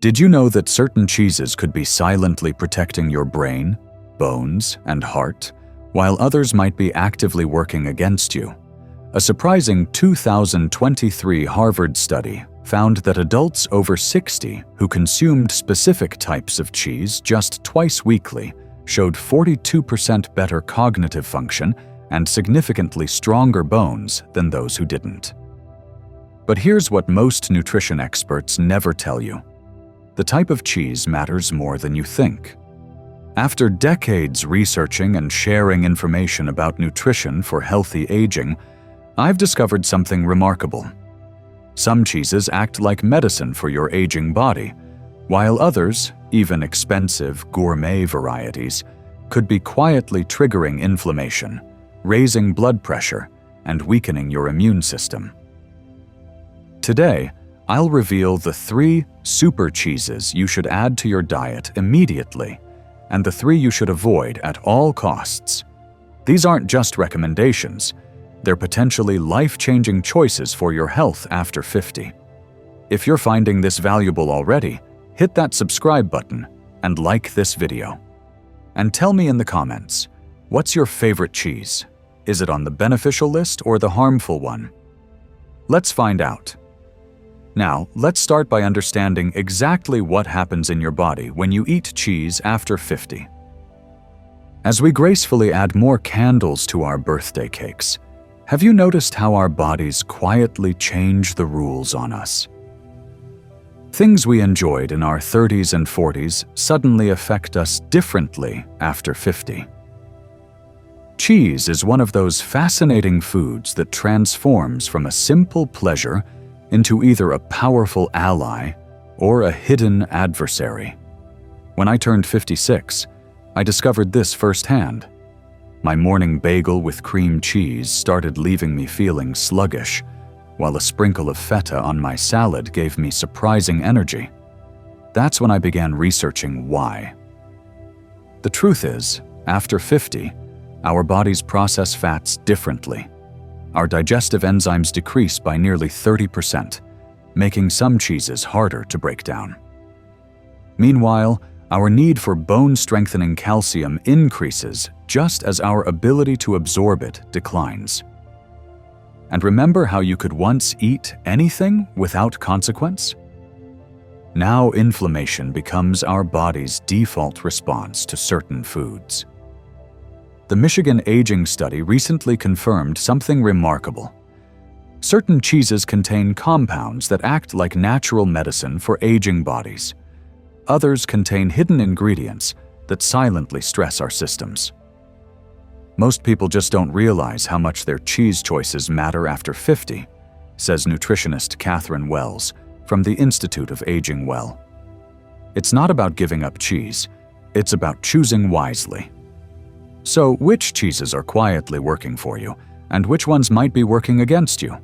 Did you know that certain cheeses could be silently protecting your brain, bones, and heart, while others might be actively working against you? A surprising 2023 Harvard study found that adults over 60 who consumed specific types of cheese just twice weekly showed 42% better cognitive function and significantly stronger bones than those who didn't. But here's what most nutrition experts never tell you. The type of cheese matters more than you think. After decades researching and sharing information about nutrition for healthy aging, I've discovered something remarkable. Some cheeses act like medicine for your aging body, while others, even expensive gourmet varieties, could be quietly triggering inflammation, raising blood pressure, and weakening your immune system. Today, I'll reveal the 3 super cheeses you should add to your diet immediately, and the 3 you should avoid at all costs. These aren't just recommendations, they're potentially life-changing choices for your health after 50. If you're finding this valuable already, hit that subscribe button and like this video. And tell me in the comments, what's your favorite cheese? Is it on the beneficial list or the harmful one? Let's find out. Now, let's start by understanding exactly what happens in your body when you eat cheese after 50. As we gracefully add more candles to our birthday cakes, have you noticed how our bodies quietly change the rules on us? Things we enjoyed in our 30s and 40s suddenly affect us differently after 50. Cheese is one of those fascinating foods that transforms from a simple pleasure into either a powerful ally or a hidden adversary. When I turned 56, I discovered this firsthand. My morning bagel with cream cheese started leaving me feeling sluggish, while a sprinkle of feta on my salad gave me surprising energy. That's when I began researching why. The truth is, after 50, our bodies process fats differently. Our digestive enzymes decrease by nearly 30%, making some cheeses harder to break down. Meanwhile, our need for bone-strengthening calcium increases just as our ability to absorb it declines. And remember how you could once eat anything without consequence? Now inflammation becomes our body's default response to certain foods. The Michigan Aging Study recently confirmed something remarkable. Certain cheeses contain compounds that act like natural medicine for aging bodies. Others contain hidden ingredients that silently stress our systems. Most people just don't realize how much their cheese choices matter after 50, says nutritionist Catherine Wells from the Institute of Aging Well. It's not about giving up cheese, it's about choosing wisely. So, which cheeses are quietly working for you, and which ones might be working against you?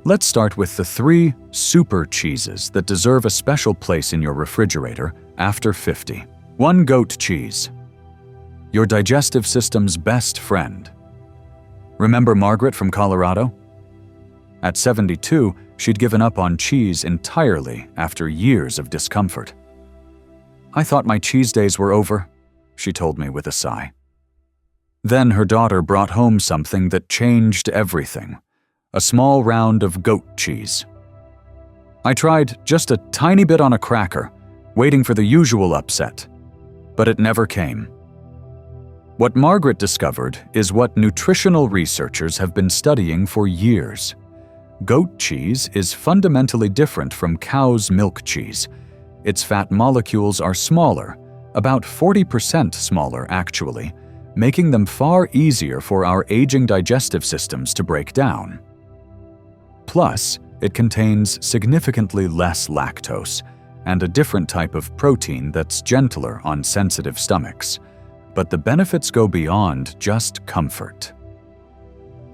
Let's start with the 3 super cheeses that deserve a special place in your refrigerator after 50. 1. Goat cheese. Your digestive system's best friend. Remember Margaret from Colorado? At 72, she'd given up on cheese entirely after years of discomfort. "I thought my cheese days were over," she told me with a sigh. Then her daughter brought home something that changed everything. A small round of goat cheese. I tried just a tiny bit on a cracker, waiting for the usual upset, but it never came. What Margaret discovered is what nutritional researchers have been studying for years. Goat cheese is fundamentally different from cow's milk cheese. Its fat molecules are smaller, about 40% smaller actually, making them far easier for our aging digestive systems to break down. Plus, it contains significantly less lactose and a different type of protein that's gentler on sensitive stomachs. But the benefits go beyond just comfort.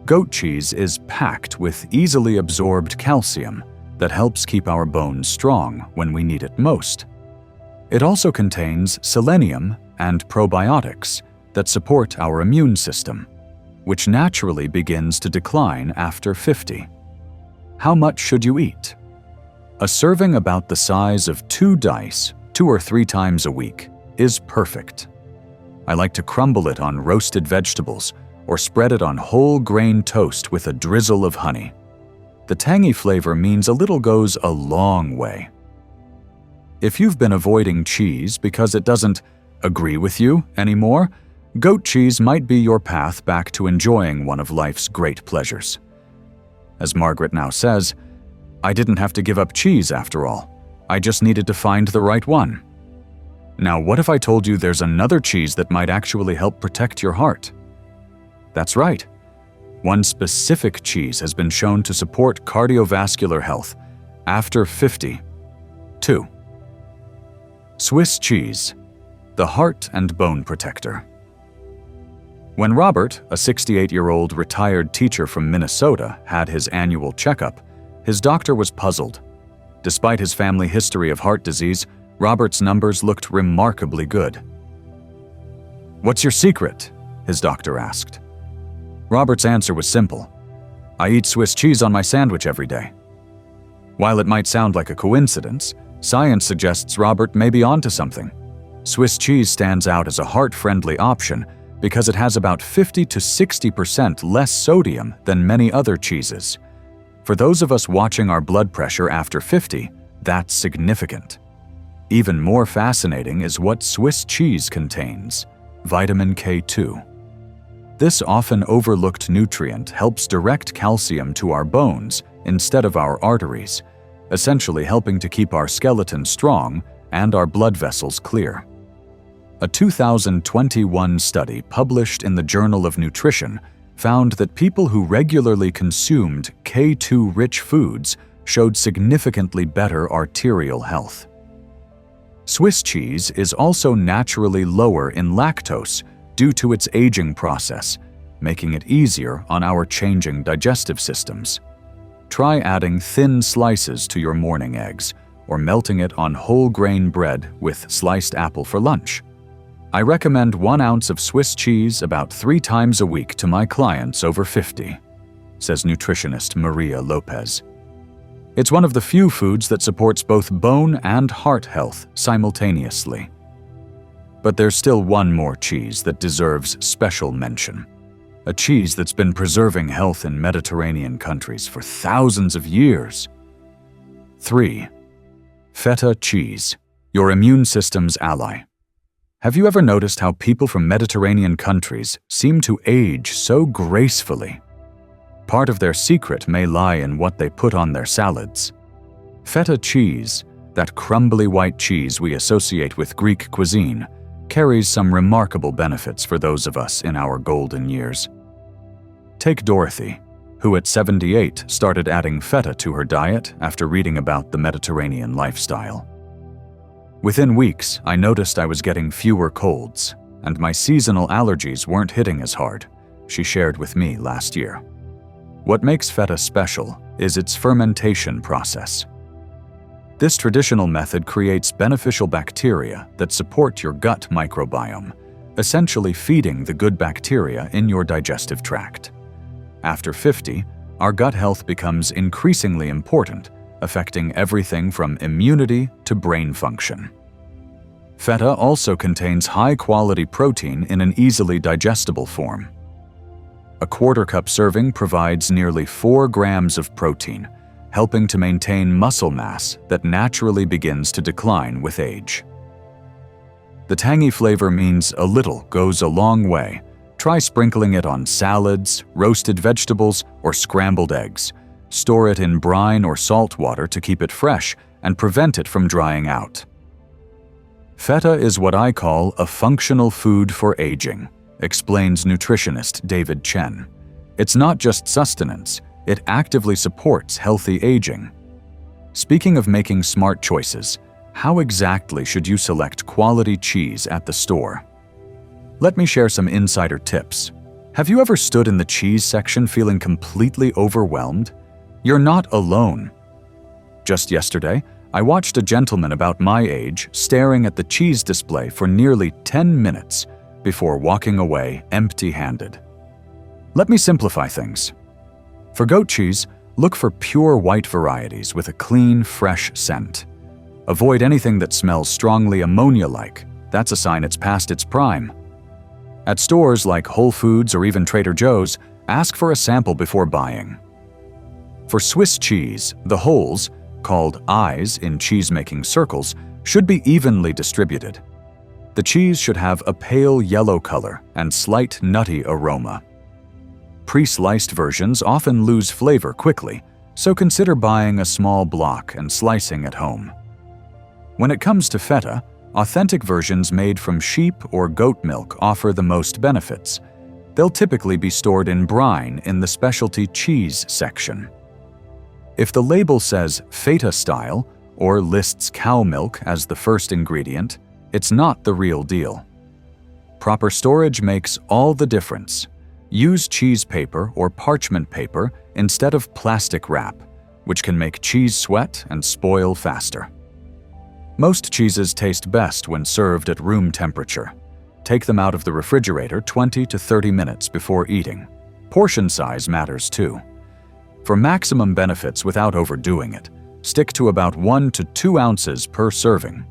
Goat cheese is packed with easily absorbed calcium that helps keep our bones strong when we need it most. It also contains selenium and probiotics that support our immune system, which naturally begins to decline after 50. How much should you eat? A serving about the size of 2 dice, 2 or 3 times a week, is perfect. I like to crumble it on roasted vegetables or spread it on whole grain toast with a drizzle of honey. The tangy flavor means a little goes a long way. If you've been avoiding cheese because it doesn't agree with you anymore, goat cheese might be your path back to enjoying one of life's great pleasures. As Margaret now says, "I didn't have to give up cheese after all. I just needed to find the right one." Now, what if I told you there's another cheese that might actually help protect your heart? That's right. One specific cheese has been shown to support cardiovascular health after 50. 2. Swiss cheese, the heart and bone protector. When Robert, a 68-year-old retired teacher from Minnesota, had his annual checkup, his doctor was puzzled. Despite his family history of heart disease, Robert's numbers looked remarkably good. "What's your secret?" his doctor asked. Robert's answer was simple. "I eat Swiss cheese on my sandwich every day." While it might sound like a coincidence, science suggests Robert may be onto something. Swiss cheese stands out as a heart-friendly option because it has about 50 to 60% less sodium than many other cheeses. For those of us watching our blood pressure after 50, that's significant. Even more fascinating is what Swiss cheese contains: vitamin K2. This often overlooked nutrient helps direct calcium to our bones instead of our arteries, essentially helping to keep our skeleton strong and our blood vessels clear. A 2021 study published in the Journal of Nutrition found that people who regularly consumed K2-rich foods showed significantly better arterial health. Swiss cheese is also naturally lower in lactose due to its aging process, making it easier on our changing digestive systems. Try adding thin slices to your morning eggs or melting it on whole grain bread with sliced apple for lunch. I recommend 1 ounce of Swiss cheese about 3 times a week to my clients over 50, says nutritionist Maria Lopez. It's one of the few foods that supports both bone and heart health simultaneously. But there's still one more cheese that deserves special mention. A cheese that's been preserving health in Mediterranean countries for thousands of years. 3. Feta cheese, your immune system's ally. Have you ever noticed how people from Mediterranean countries seem to age so gracefully? Part of their secret may lie in what they put on their salads. Feta cheese, that crumbly white cheese we associate with Greek cuisine, carries some remarkable benefits for those of us in our golden years. Take Dorothy, who at 78 started adding feta to her diet after reading about the Mediterranean lifestyle. Within weeks, I noticed I was getting fewer colds, and my seasonal allergies weren't hitting as hard, she shared with me last year. What makes feta special is its fermentation process. This traditional method creates beneficial bacteria that support your gut microbiome, essentially feeding the good bacteria in your digestive tract. After 50, our gut health becomes increasingly important, affecting everything from immunity to brain function. Feta also contains high-quality protein in an easily digestible form. A 1/4 cup serving provides nearly 4 grams of protein, helping to maintain muscle mass that naturally begins to decline with age. The tangy flavor means a little goes a long way. Try sprinkling it on salads, roasted vegetables, or scrambled eggs. Store it in brine or salt water to keep it fresh and prevent it from drying out. Feta is what I call a functional food for aging, explains nutritionist David Chen. It's not just sustenance, it actively supports healthy aging. Speaking of making smart choices, how exactly should you select quality cheese at the store? Let me share some insider tips. Have you ever stood in the cheese section feeling completely overwhelmed? You're not alone. Just yesterday, I watched a gentleman about my age staring at the cheese display for nearly 10 minutes before walking away empty-handed. Let me simplify things. For goat cheese, Look for pure white varieties with a clean, fresh scent. Avoid anything that smells strongly ammonia-like. That's a sign it's past its prime. At stores like Whole Foods or even Trader Joe's, ask for a sample before buying. For Swiss cheese, the holes, called eyes in cheese-making circles, should be evenly distributed. The cheese should have a pale yellow color and slight nutty aroma. Pre-sliced versions often lose flavor quickly, so consider buying a small block and slicing at home. When it comes to feta, authentic versions made from sheep or goat milk offer the most benefits. They'll typically be stored in brine in the specialty cheese section. If the label says Feta style or lists cow milk as the first ingredient, it's not the real deal. Proper storage makes all the difference. Use cheese paper or parchment paper instead of plastic wrap, which can make cheese sweat and spoil faster. Most cheeses taste best when served at room temperature. Take them out of the refrigerator 20 to 30 minutes before eating. Portion size matters too. For maximum benefits without overdoing it, stick to about 1 to 2 ounces per serving,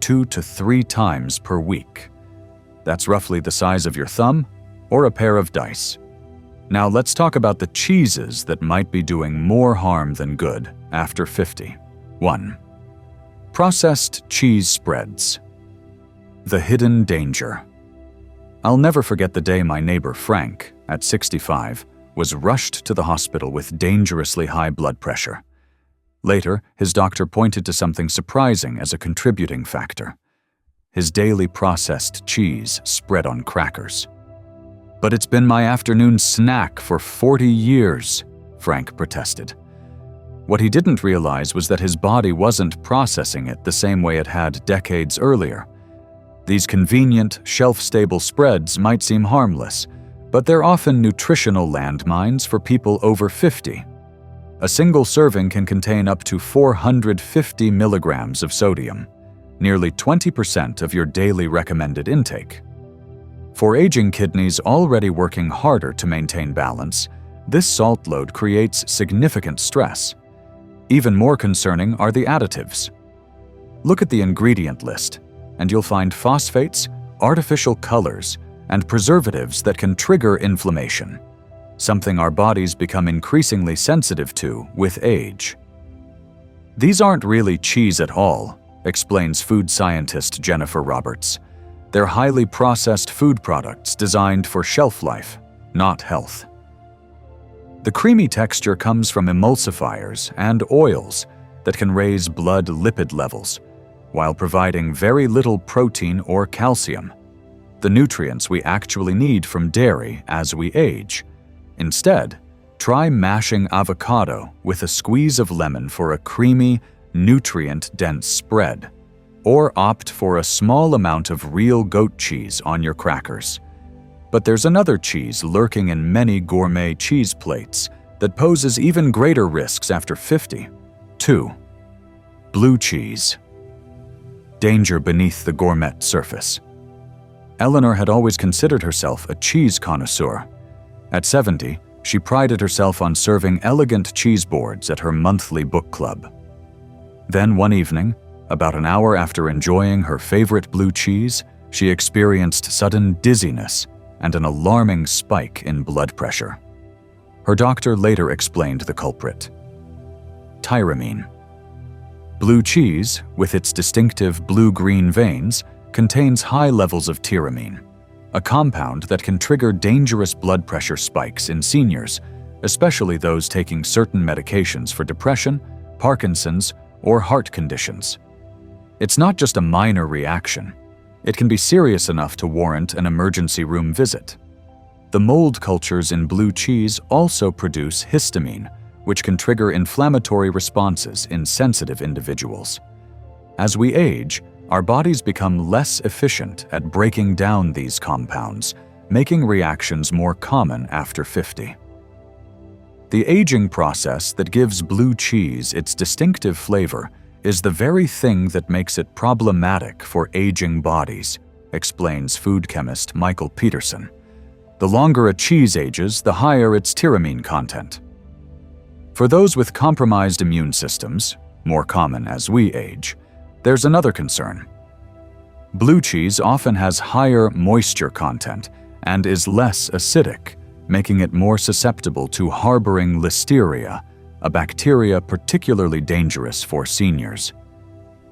2 to 3 times per week. That's roughly the size of your thumb or a pair of dice. Now let's talk about the cheeses that might be doing more harm than good after 50. 1. Processed cheese spreads. The hidden danger. I'll never forget the day my neighbor Frank, at 65, was rushed to the hospital with dangerously high blood pressure. Later, his doctor pointed to something surprising as a contributing factor: his daily processed cheese spread on crackers. "But it's been my afternoon snack for 40 years, Frank protested. What he didn't realize was that his body wasn't processing it the same way it had decades earlier. These convenient, shelf-stable spreads might seem harmless, but they're often nutritional landmines for people over 50. A single serving can contain up to 450 milligrams of sodium, nearly 20% of your daily recommended intake. For aging kidneys already working harder to maintain balance, this salt load creates significant stress. Even more concerning are the additives. Look at the ingredient list, and you'll find phosphates, artificial colors, and preservatives that can trigger inflammation, something our bodies become increasingly sensitive to with age. These aren't really cheese at all, explains food scientist Jennifer Roberts. They're highly processed food products designed for shelf life, not health. The creamy texture comes from emulsifiers and oils that can raise blood lipid levels, while providing very little protein or calcium, the nutrients we actually need from dairy as we age. Instead, try mashing avocado with a squeeze of lemon for a creamy, nutrient-dense spread, or opt for a small amount of real goat cheese on your crackers. But there's another cheese lurking in many gourmet cheese plates that poses even greater risks after 50. 2. Blue cheese. Danger beneath the gourmet surface. Eleanor had always considered herself a cheese connoisseur. At 70, she prided herself on serving elegant cheese boards at her monthly book club. Then one evening, about an hour after enjoying her favorite blue cheese, she experienced sudden dizziness and an alarming spike in blood pressure. Her doctor later explained the culprit: tyramine. Blue cheese, with its distinctive blue-green veins, contains high levels of tyramine, a compound that can trigger dangerous blood pressure spikes in seniors, especially those taking certain medications for depression, Parkinson's, or heart conditions. It's not just a minor reaction. It can be serious enough to warrant an emergency room visit. The mold cultures in blue cheese also produce histamine, which can trigger inflammatory responses in sensitive individuals. As we age, our bodies become less efficient at breaking down these compounds, making reactions more common after 50. The aging process that gives blue cheese its distinctive flavor is the very thing that makes it problematic for aging bodies, explains food chemist Michael Peterson. The longer a cheese ages, the higher its tyramine content. For those with compromised immune systems, more common as we age, there's another concern. Blue cheese often has higher moisture content and is less acidic, making it more susceptible to harboring listeria, a bacteria particularly dangerous for seniors.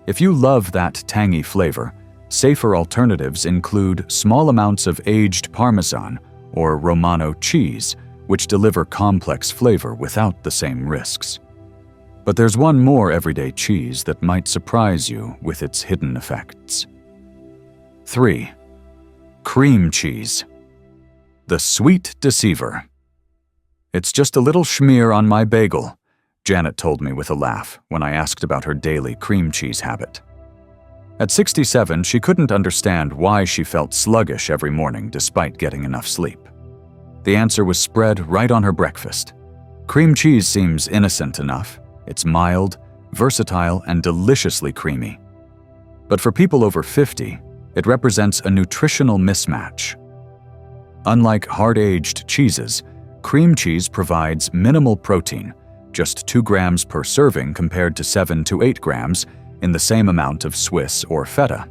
If you love that tangy flavor, safer alternatives include small amounts of aged Parmesan or Romano cheese, which deliver complex flavor without the same risks. But there's one more everyday cheese that might surprise you with its hidden effects. 3. Cream cheese. The sweet deceiver. It's just a little schmear on my bagel, Janet told me with a laugh when I asked about her daily cream cheese habit. At 67, she couldn't understand why she felt sluggish every morning despite getting enough sleep. The answer was spread right on her breakfast. Cream cheese seems innocent enough. It's mild, versatile, and deliciously creamy. But for people over 50, it represents a nutritional mismatch. Unlike hard-aged cheeses, cream cheese provides minimal protein, just 2 grams per serving compared to 7 to 8 grams in the same amount of Swiss or Feta.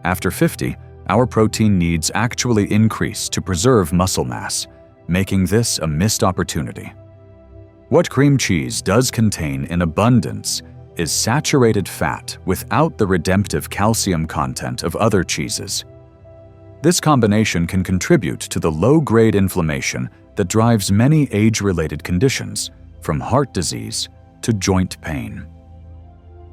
After 50, our protein needs actually increase to preserve muscle mass, making this a missed opportunity. What cream cheese does contain in abundance is saturated fat without the redemptive calcium content of other cheeses. This combination can contribute to the low-grade inflammation that drives many age-related conditions, from heart disease to joint pain.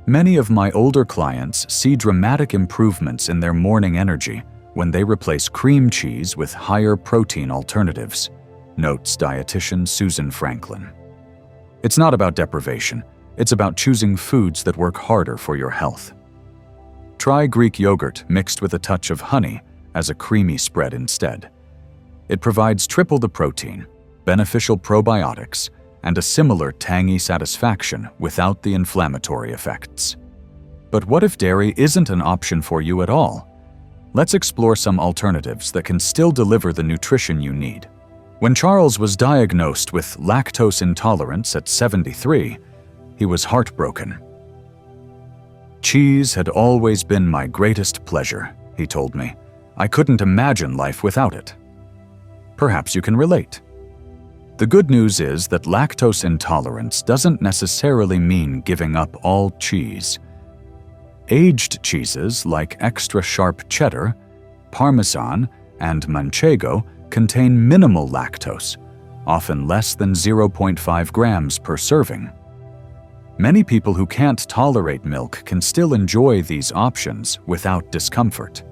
Many of my older clients see dramatic improvements in their morning energy when they replace cream cheese with higher protein alternatives, notes dietitian Susan Franklin. It's not about deprivation, it's about choosing foods that work harder for your health. Try Greek yogurt mixed with a touch of honey as a creamy spread instead. It provides triple the protein, beneficial probiotics, and a similar tangy satisfaction without the inflammatory effects. But what if dairy isn't an option for you at all? Let's explore some alternatives that can still deliver the nutrition you need. When Charles was diagnosed with lactose intolerance at 73, he was heartbroken. "Cheese had always been my greatest pleasure," he told me. "I couldn't imagine life without it." Perhaps you can relate. The good news is that lactose intolerance doesn't necessarily mean giving up all cheese. Aged cheeses like extra sharp cheddar, Parmesan, and Manchego contain minimal lactose, often less than 0.5 grams per serving. Many people who can't tolerate milk can still enjoy these options without discomfort.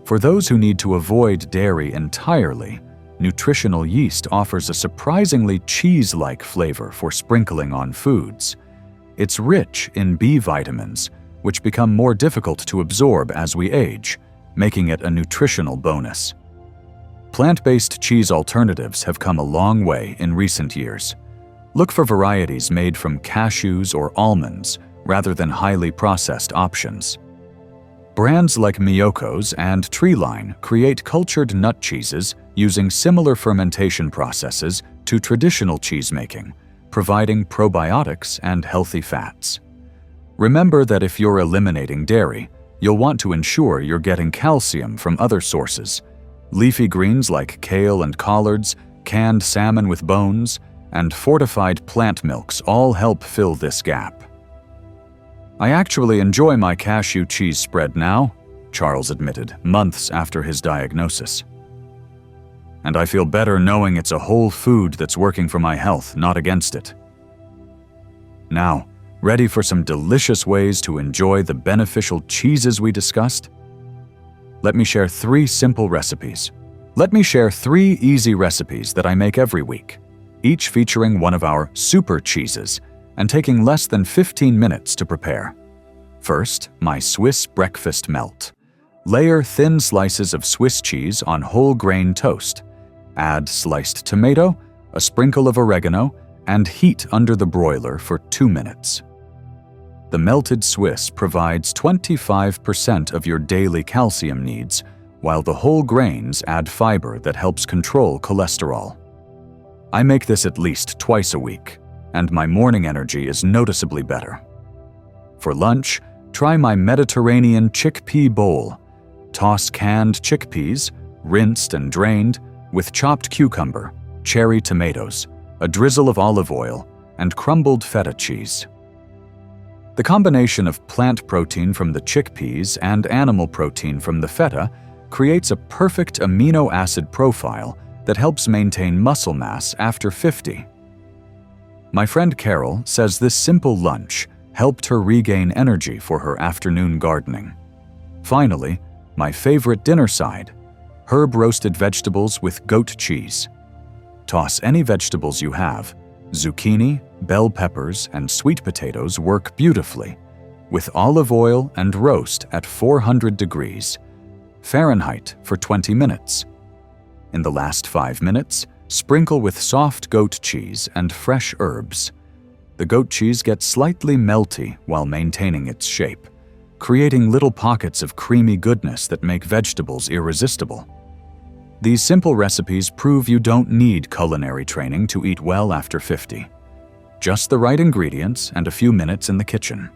For those who need to avoid dairy entirely, Nutritional yeast offers a surprisingly cheese-like flavor for sprinkling on foods. It's rich in B vitamins, which become more difficult to absorb as we age, making it a nutritional bonus. Plant-based cheese alternatives have come a long way in recent years. Look for varieties made from cashews or almonds rather than highly processed options. Brands like Miyoko's and Treeline create cultured nut cheeses using similar fermentation processes to traditional cheesemaking, providing probiotics and healthy fats. Remember that if you're eliminating dairy, you'll want to ensure you're getting calcium from other sources. Leafy greens like kale and collards, canned salmon with bones, and fortified plant milks all help fill this gap. "I actually enjoy my cashew cheese spread now," Charles admitted months after his diagnosis. "And I feel better knowing it's a whole food that's working for my health, not against it." Now, ready for some delicious ways to enjoy the beneficial cheeses we discussed? Let me share 3 simple recipes. Let me share 3 easy recipes that I make every week, each featuring one of our super cheeses and taking less than 15 minutes to prepare. First, my Swiss breakfast melt. Layer thin slices of Swiss cheese on whole grain toast. Add sliced tomato, a sprinkle of oregano, and heat under the broiler for 2 minutes. The melted Swiss provides 25% of your daily calcium needs, while the whole grains add fiber that helps control cholesterol. I make this at least twice a week, and my morning energy is noticeably better. For lunch, try my Mediterranean chickpea bowl. Toss canned chickpeas, rinsed and drained, with chopped cucumber, cherry tomatoes, a drizzle of olive oil, and crumbled feta cheese. The combination of plant protein from the chickpeas and animal protein from the feta creates a perfect amino acid profile that helps maintain muscle mass after 50. My friend Carol says this simple lunch helped her regain energy for her afternoon gardening. Finally, my favorite dinner side, herb-roasted vegetables with goat cheese. Toss any vegetables you have. Zucchini, bell peppers, and sweet potatoes work beautifully, with olive oil and roast at 400 degrees Fahrenheit for 20 minutes. In the last 5 minutes, sprinkle with soft goat cheese and fresh herbs. The goat cheese gets slightly melty while maintaining its shape, creating little pockets of creamy goodness that make vegetables irresistible. These simple recipes prove you don't need culinary training to eat well after 50. Just the right ingredients and a few minutes in the kitchen.